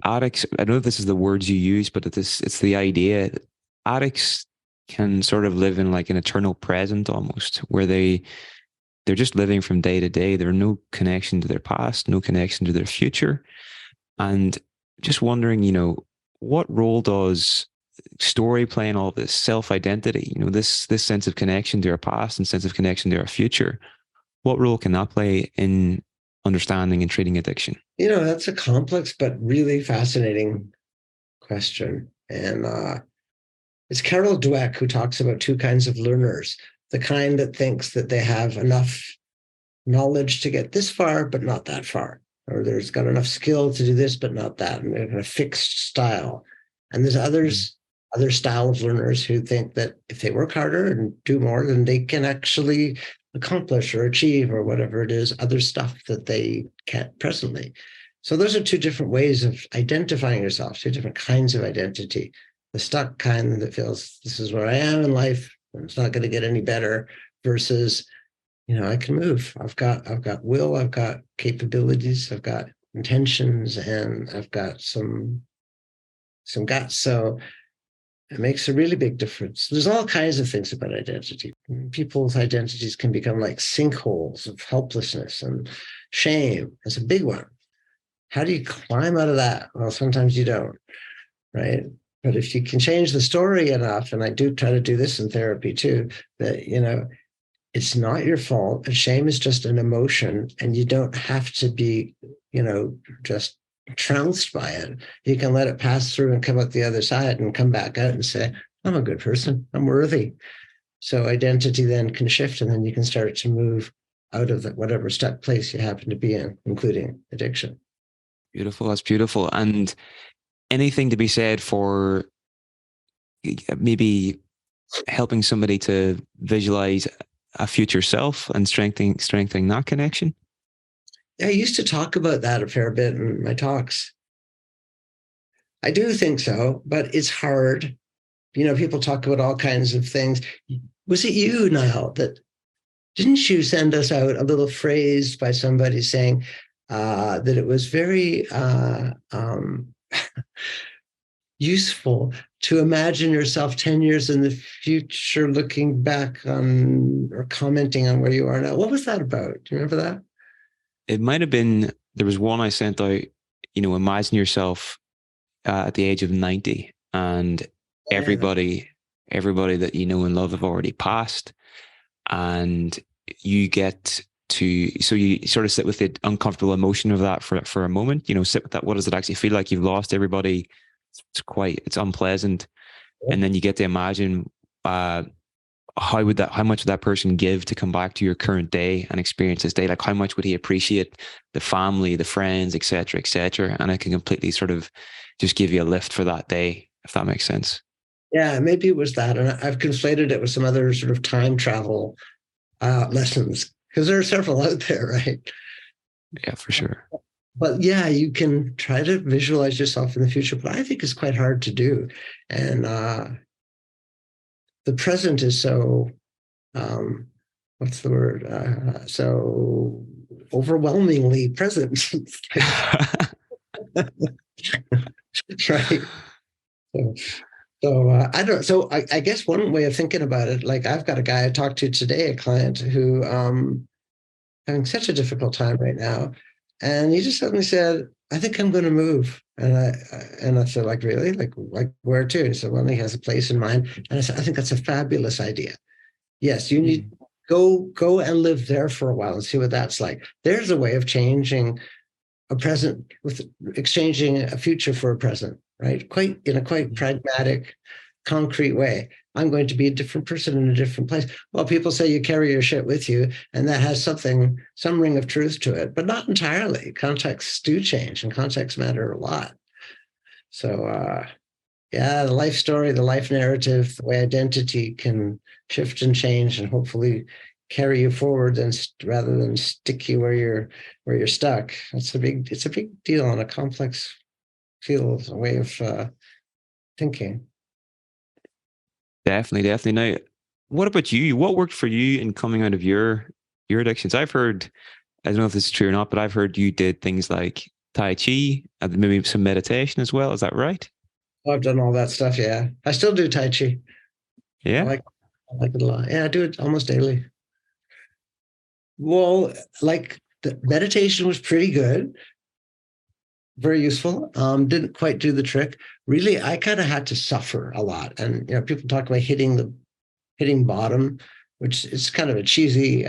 addicts, I don't know if this is the words you use, but it's the idea that addicts can sort of live in like an eternal present almost, where they're just living from day to day. There are no connection to their past, no connection to their future. And just wondering, what role does story play in all this self-identity, this sense of connection to our past and sense of connection to our future? What role can that play in understanding and treating addiction? That's a complex but really fascinating question. And it's Carol Dweck who talks about two kinds of learners: the kind that thinks that they have enough knowledge to get this far, but not that far, or there's got enough skill to do this, but not that, and they're in a fixed style. And there's other style of learners who think that if they work harder and do more, then they can actually accomplish or achieve or whatever it is, other stuff that they can't presently. So those are two different ways of identifying yourself, two different kinds of identity. The stuck kind that feels this is where I am in life and it's not going to get any better, versus, I can move. I've got will, I've got capabilities, I've got intentions, and I've got some guts. So it makes a really big difference. There's all kinds of things about identity. People's identities can become like sinkholes of helplessness and shame. It's a big one. How do you climb out of that? Well, sometimes you don't, right? But if you can change the story enough, and I do try to do this in therapy too, that, it's not your fault. And shame is just an emotion, and you don't have to be, just trounced by it. You can let it pass through and come out the other side and come back out and say, I'm a good person. I'm worthy. So identity then can shift, and then you can start to move out of whatever stuck place you happen to be in, including addiction. Beautiful. That's beautiful. And anything to be said for maybe helping somebody to visualize a future self and strengthening that connection? I used to talk about that a fair bit in my talks. I do think so, but it's hard. People talk about all kinds of things. Was it you, Niall, that didn't you send us out a little phrase by somebody saying that it was very useful to imagine yourself 10 years in the future, looking back on or commenting on where you are now? What was that about? Do you remember that? It might have been, there was one I sent out, imagine yourself at the age of 90 and Yeah. everybody that you know and love have already passed, and you get so you sort of sit with the uncomfortable emotion of that for a moment, sit with that. What does it actually feel like? You've lost everybody. It's unpleasant. And then you get to imagine, how much would that person give to come back to your current day and experience this day? Like, how much would he appreciate the family, the friends, et cetera, and it can completely sort of just give you a lift for that day, if that makes sense. Yeah, maybe it was that. And I've conflated it with some other sort of time travel lessons, because there are several out there, right? Yeah, for sure. But yeah, you can try to visualize yourself in the future, but I think it's quite hard to do. And the present is so, what's the word? So overwhelmingly present. Right. So I don't. So I guess one way of thinking about it, like I've got a guy I talked to today, a client who having such a difficult time right now, and he just suddenly said, "I think I'm going to move." And I said, "Like really? Like where to?" And he said, "Well, he has a place in mind." And I said, "I think that's a fabulous idea. Yes, you need go and live there for a while and see what that's like. There's a way of changing a present with exchanging a future for a present, right? Quite in a quite pragmatic, concrete way. I'm going to be a different person in a different place. Well, people say you carry your shit with you, and that has some ring of truth to it, but not entirely. Contexts do change, and contexts matter a lot. So, yeah, the life story, the life narrative, the way identity can shift and change, and hopefully carry you forward, and rather than stick you where you're stuck. It's a big deal on a complex field, a way of thinking. Definitely. Now, what about you? What worked for you in coming out of your addictions? I've heard, I don't know if this is true or not, but I've heard you did things like Tai Chi and maybe some meditation as well. Is that right? Oh, I've done all that stuff. Yeah, I still do Tai Chi. I Yeah. like I like it a lot. Yeah, I do it almost daily. Well, like the meditation was pretty good, very useful. Didn't quite do the trick. Really, I kind of had to suffer a lot. And people talk about hitting bottom, which is kind of a cheesy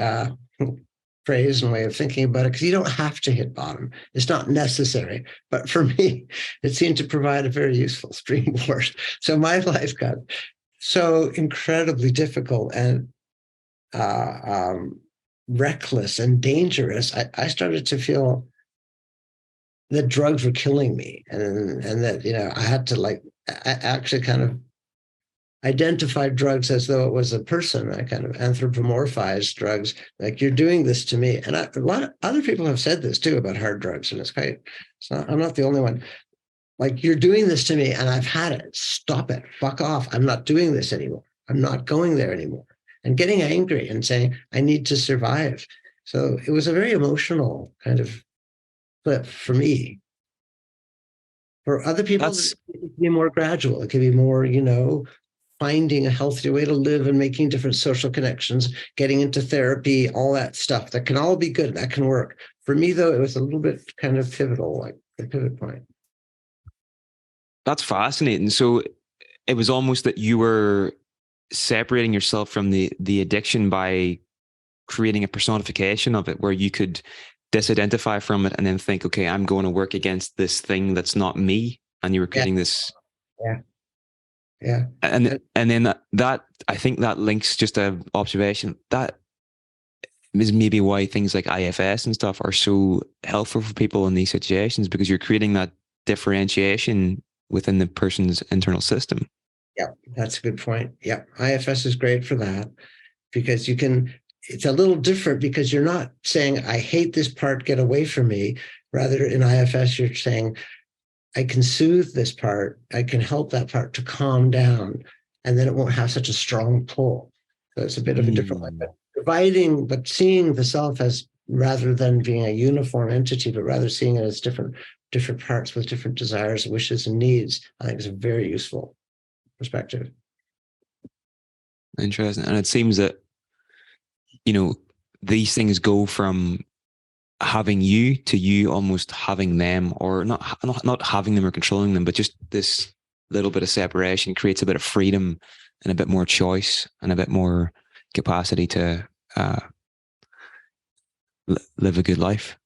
phrase and way of thinking about it, because you don't have to hit bottom. It's not necessary. But for me, it seemed to provide a very useful springboard. So my life got so incredibly difficult and reckless and dangerous. I started to feel that drugs were killing me, and that I had to I actually kind of identified drugs as though it was a person. I kind of anthropomorphized drugs, like, you're doing this to me. And a lot of other people have said this too about hard drugs, and I'm not the only one. Like, you're doing this to me and I've had it. Stop it. Fuck off. I'm not doing this anymore. I'm not going there anymore. And getting angry and saying, I need to survive. So it was a very emotional kind of flip for me. For other people, That's it could be more gradual. It could be more, finding a healthier way to live and making different social connections, getting into therapy, all that stuff. That can all be good. That can work. For me, though, it was a little bit kind of pivotal, like the pivot point. that's fascinating. So it was almost that you were separating yourself from the addiction by creating a personification of it, where you could disidentify from it and then think, okay, I'm going to work against this thing that's not me. And you were creating this. Yeah. Yeah. And then that I think that links, just an observation, that is maybe why things like IFS and stuff are so helpful for people in these situations, because you're creating that differentiation within the person's internal system. Yeah, that's a good point. Yeah, IFS is great for that, because it's a little different, because you're not saying, I hate this part, get away from me. Rather, in IFS, you're saying, I can soothe this part. I can help that part to calm down, and then it won't have such a strong pull. So it's a bit of a different way. But seeing the self as, rather than being a uniform entity, but rather seeing it as different parts with different desires, wishes, and needs, I think is a very useful perspective. Interesting. And it seems that, these things go from having you to you almost having them, or not having them or controlling them, but just this little bit of separation creates a bit of freedom and a bit more choice and a bit more capacity to live a good life.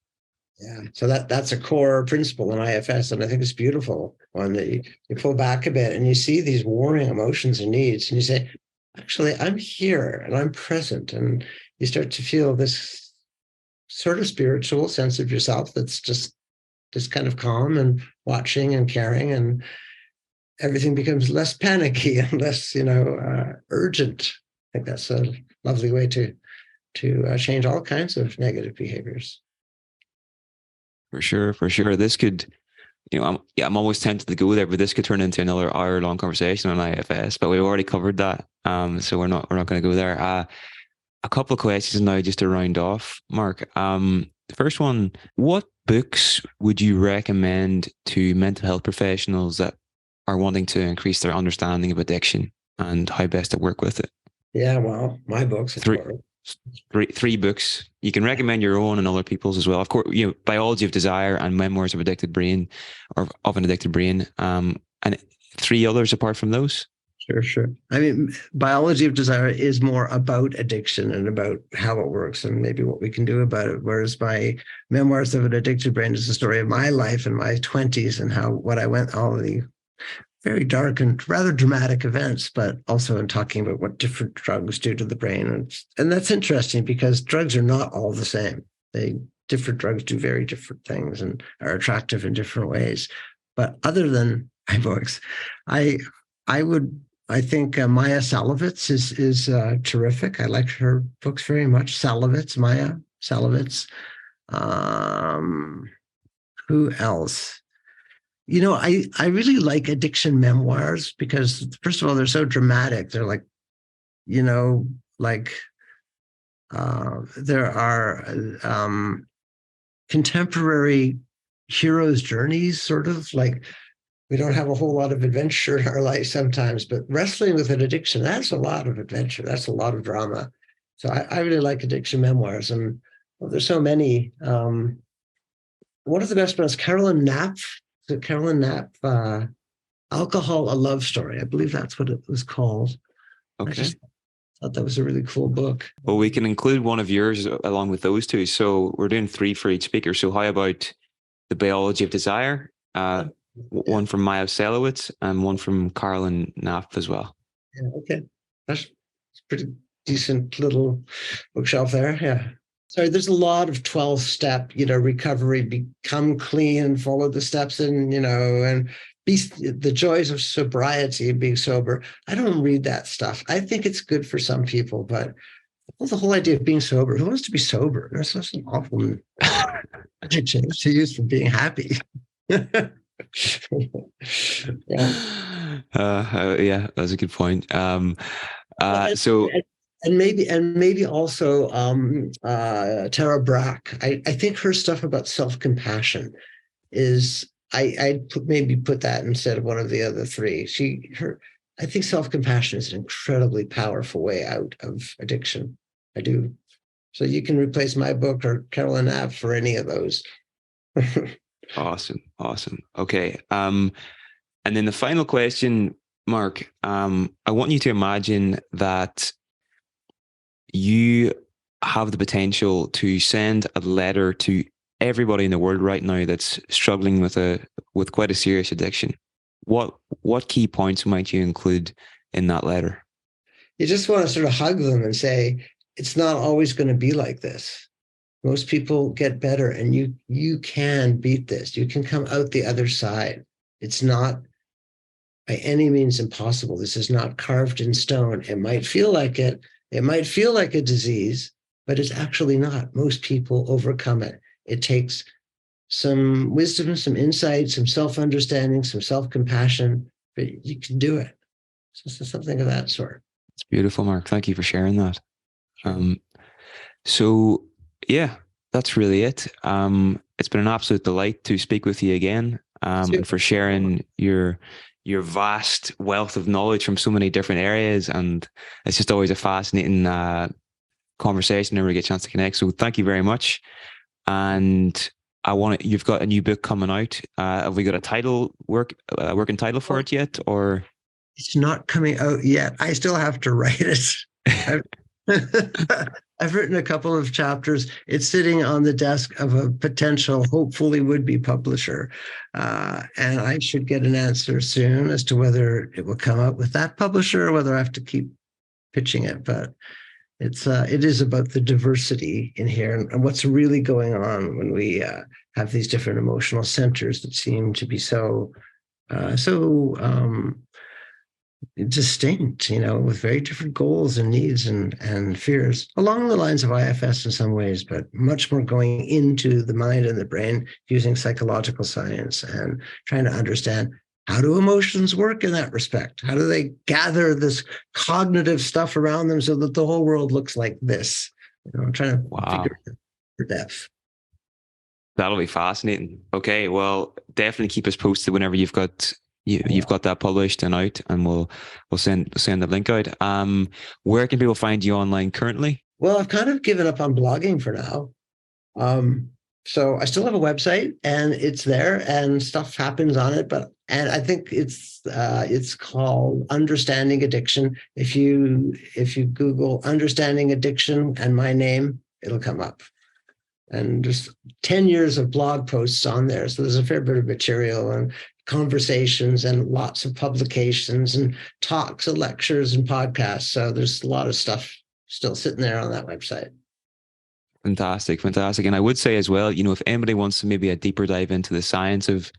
Yeah. So that's a core principle in IFS. And I think it's beautiful when you pull back a bit and you see these warring emotions and needs, and you say, actually, I'm here and I'm present. And you start to feel this sort of spiritual sense of yourself that's just kind of calm and watching and caring, and everything becomes less panicky and less, urgent. I think that's a lovely way to change all kinds of negative behaviors. For sure, for sure. This could, I'm always tempted to go there, but this could turn into another hour-long conversation on IFS. But we've already covered that, so we're not going to go there. A couple of questions now, just to round off, Mark. The first one: what books would you recommend to mental health professionals that are wanting to increase their understanding of addiction and how best to work with it? Yeah, well, my books. Three books. You can recommend your own and other people's as well. Of course, Biology of Desire and Memoirs of Addicted Brain, or of an Addicted Brain, and three others apart from those. Sure. I mean, Biology of Desire is more about addiction and about how it works and maybe what we can do about it. Whereas my Memoirs of an Addicted Brain is the story of my life in my 20s and what I went, all of the very dark and rather dramatic events, but also in talking about what different drugs do to the brain. And that's interesting because drugs are not all the same. Different drugs do very different things and are attractive in different ways. But other than my books, I think Maya Salovitz is terrific. I like her books very much. Maya Salovitz. Who else? I really like addiction memoirs because, first of all, they're so dramatic. They're like, there are contemporary heroes' journeys, sort of like we don't have a whole lot of adventure in our life sometimes, but wrestling with an addiction, that's a lot of adventure. That's a lot of drama. So I really like addiction memoirs. And there's so many. One of the best ones, Carolyn Knapp, Alcohol, A Love Story. I believe that's what it was called. Okay. I just thought that was a really cool book. Well, we can include one of yours along with those two. So we're doing three for each speaker. So how about The Biology of Desire, one from Maya Selowitz, and one from Carolyn Knapp as well? Yeah, okay. That's a pretty decent little bookshelf there. Yeah. Sorry, there's a lot of 12-step, recovery, become clean, follow the steps and be the joys of sobriety, being sober. I don't read that stuff. I think it's good for some people, but the whole idea of being sober, who wants to be sober? That's such an awful adjective to use for being happy. Yeah, that's a good point. And maybe also Tara Brach. I think her stuff about self-compassion is I'd maybe put that instead of one of the other three. I think self-compassion is an incredibly powerful way out of addiction. I do. So you can replace my book or Carolyn Knapp for any of those. Awesome. Okay. And then the final question, Mark, I want you to imagine that you have the potential to send a letter to everybody in the world right now that's struggling with quite a serious addiction. What key points might you include in that letter? You just want to sort of hug them and say, it's not always going to be like this. Most people get better, and you can beat this. You can come out the other side. It's not by any means impossible. This is not carved in stone. It might feel like it. It might feel like a disease, but it's actually not. Most people overcome it. It takes some wisdom, some insight, some self-understanding, some self-compassion, but you can do it. So something of that sort. It's beautiful, Mark. Thank you for sharing that. So yeah, that's really it. It's been an absolute delight to speak with you again, and for sharing your vast wealth of knowledge from so many different areas. And it's just always a fascinating conversation whenever we get a chance to connect. So thank you very much. And you've got a new book coming out. Have we got a working title for it yet, or? It's not coming out yet. I still have to write it. I've written a couple of chapters. It's sitting on the desk of a potential, hopefully would-be publisher. And I should get an answer soon as to whether it will come up with that publisher or whether I have to keep pitching it. But it is about the diversity in here and what's really going on when we have these different emotional centers that seem to be so distinct, with very different goals and needs and fears, along the lines of IFS in some ways, but much more going into the mind and the brain using psychological science and trying to understand, how do emotions work in that respect? How do they gather this cognitive stuff around them so that the whole world looks like this? I'm trying to figure it out for depth. That'll be fascinating. Okay, well, definitely keep us posted whenever you've got that published and out, and we'll send the link out. Where can people find you online currently? Well, I've kind of given up on blogging for now. So I still have a website and it's there and stuff happens on it, and I think it's called Understanding Addiction. If you Google Understanding Addiction and my name, it'll come up. And there's 10 years of blog posts on there. So there's a fair bit of material and conversations and lots of publications and talks and lectures and podcasts. So there's a lot of stuff still sitting there on that website. Fantastic. And I would say as well, if anybody wants to maybe a deeper dive into the science of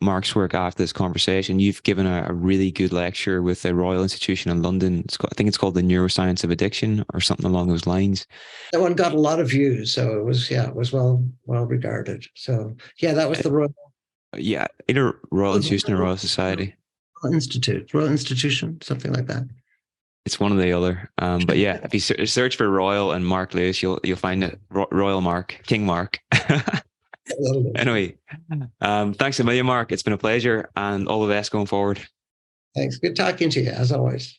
Marc's work after this conversation, you've given a really good lecture with the Royal Institution in London. I think it's called the Neuroscience of Addiction or something along those lines. That one got a lot of views, so it was well regarded. So that was the Royal. Yeah, either Royal Institution or Royal Society. Royal Institution, something like that. It's one or the other. But yeah, if you search for Royal and Marc Lewis, you'll find it. Royal Marc, King Marc. Anyway, thanks a million, Marc. It's been a pleasure, and all the best going forward. Thanks. Good talking to you, as always.